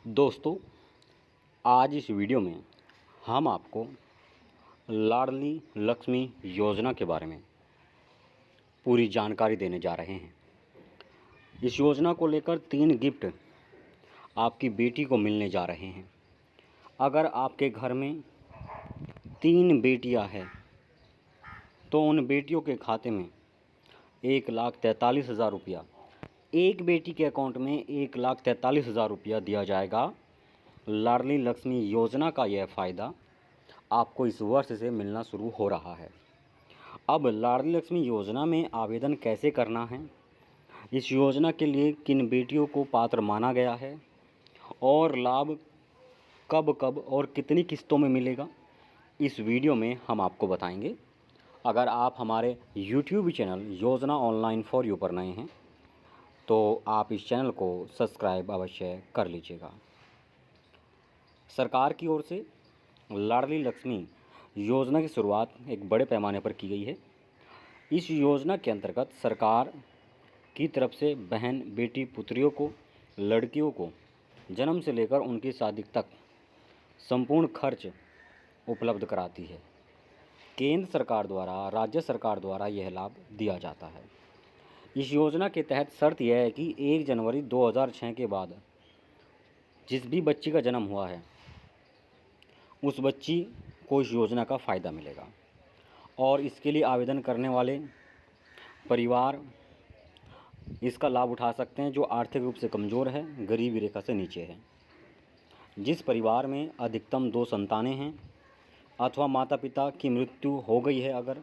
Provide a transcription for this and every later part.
दोस्तों, आज इस वीडियो में हम आपको लाडली लक्ष्मी योजना के बारे में पूरी जानकारी देने जा रहे हैं। इस योजना को लेकर 3 गिफ्ट आपकी बेटी को मिलने जा रहे हैं। अगर आपके घर में 3 बेटियां हैं तो उन बेटियों के खाते में 1,43,000 रुपया, एक बेटी के अकाउंट में 1,43,000 रुपया दिया जाएगा। लाडली लक्ष्मी योजना का यह फ़ायदा आपको इस वर्ष से मिलना शुरू हो रहा है। अब लाडली लक्ष्मी योजना में आवेदन कैसे करना है, इस योजना के लिए किन बेटियों को पात्र माना गया है और लाभ कब कब और कितनी किस्तों में मिलेगा, इस वीडियो में हम आपको बताएंगे। अगर आप हमारे YouTube चैनल योजना ऑनलाइन फॉर यू पर नए हैं तो आप इस चैनल को सब्सक्राइब अवश्य कर लीजिएगा। सरकार की ओर से लाडली लक्ष्मी योजना की शुरुआत एक बड़े पैमाने पर की गई है। इस योजना के अंतर्गत सरकार की तरफ से बहन, बेटी, पुत्रियों को, लड़कियों को जन्म से लेकर उनकी शादी तक संपूर्ण खर्च उपलब्ध कराती है। केंद्र सरकार द्वारा, राज्य सरकार द्वारा यह लाभ दिया जाता है। इस योजना के तहत शर्त यह है कि 1 जनवरी 2006 के बाद जिस भी बच्ची का जन्म हुआ है उस बच्ची को इस योजना का फ़ायदा मिलेगा और इसके लिए आवेदन करने वाले परिवार इसका लाभ उठा सकते हैं जो आर्थिक रूप से कमज़ोर है, गरीबी रेखा से नीचे है। जिस परिवार में अधिकतम 2 संतानें हैं अथवा माता पिता की मृत्यु हो गई है अगर,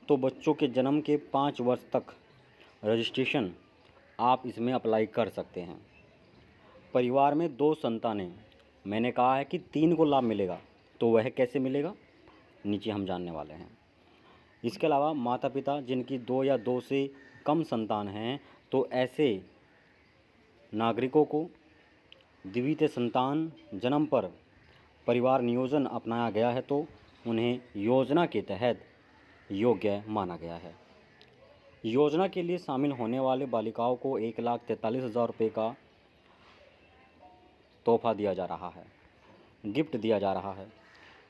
तो बच्चों के जन्म के 5 वर्ष तक रजिस्ट्रेशन आप इसमें अप्लाई कर सकते हैं। परिवार में 2 संतानें, मैंने कहा है कि 3 को लाभ मिलेगा, तो वह कैसे मिलेगा नीचे हम जानने वाले हैं। इसके अलावा माता पिता जिनकी 2 या 2 से कम संतान हैं तो ऐसे नागरिकों को द्वितीय संतान जन्म पर परिवार नियोजन अपनाया गया है तो उन्हें योजना के तहत योग्य माना गया है। योजना के लिए शामिल होने वाले बालिकाओं को 1,43,000 रुपये का तोहफा दिया जा रहा है, गिफ्ट दिया जा रहा है।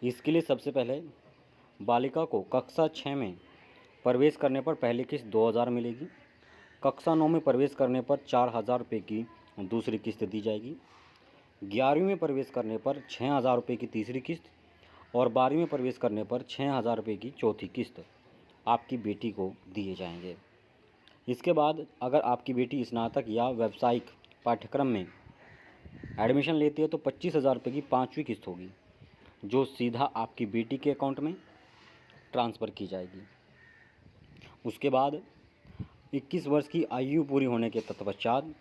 इसके लिए सबसे पहले बालिका को कक्षा 6 में प्रवेश करने पर पहली किस्त 2,000 मिलेगी। कक्षा 9 में प्रवेश करने पर 4,000 रुपये की दूसरी किस्त दी जाएगी। 11वीं में प्रवेश करने पर 6,000 रुपये की तीसरी किस्त और 12वीं में प्रवेश करने पर 6,000 रुपये की चौथी किस्त आपकी बेटी को दिए जाएंगे। इसके बाद अगर आपकी बेटी स्नातक या व्यावसायिक पाठ्यक्रम में एडमिशन लेती है तो 25,000 रुपये की 5वीं किस्त होगी जो सीधा आपकी बेटी के अकाउंट में ट्रांसफ़र की जाएगी। उसके बाद 21 वर्ष की आयु पूरी होने के तत्पश्चात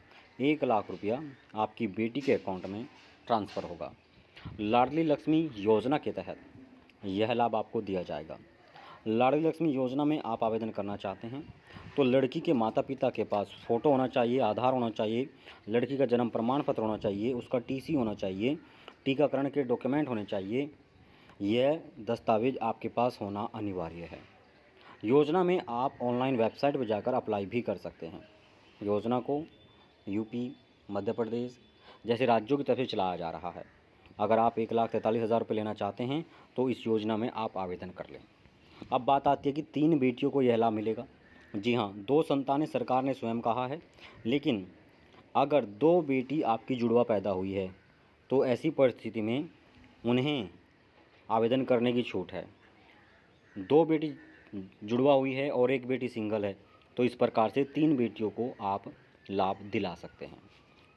1 लाख रुपया आपकी बेटी के अकाउंट में ट्रांसफ़र होगा। लाडली लक्ष्मी योजना के तहत यह लाभ आपको दिया जाएगा। लाडली लक्ष्मी योजना में आप आवेदन करना चाहते हैं तो लड़की के माता पिता के पास फ़ोटो होना चाहिए, आधार होना चाहिए, लड़की का जन्म प्रमाण पत्र होना चाहिए, उसका टीसी होना चाहिए, टीकाकरण के डॉक्यूमेंट होने चाहिए। यह दस्तावेज आपके पास होना अनिवार्य है। योजना में आप ऑनलाइन वेबसाइट पर जाकर अप्लाई भी कर सकते हैं। योजना को यूपी, मध्य प्रदेश जैसे राज्यों की तरफ से चलाया जा रहा है। अगर आप 1,43,000 रुपये लेना चाहते हैं तो इस योजना में आप आवेदन कर लें। अब बात आती है कि 3 बेटियों को यह लाभ मिलेगा। जी हाँ, 2 संतानें सरकार ने स्वयं कहा है, लेकिन अगर 2 बेटी आपकी जुड़वा पैदा हुई है तो ऐसी परिस्थिति में उन्हें आवेदन करने की छूट है। 2 बेटी जुड़वा हुई है और 1 बेटी सिंगल है तो इस प्रकार से 3 बेटियों को आप लाभ दिला सकते हैं।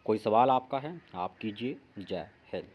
कोई सवाल आपका है आप कीजिए। जय हिंद।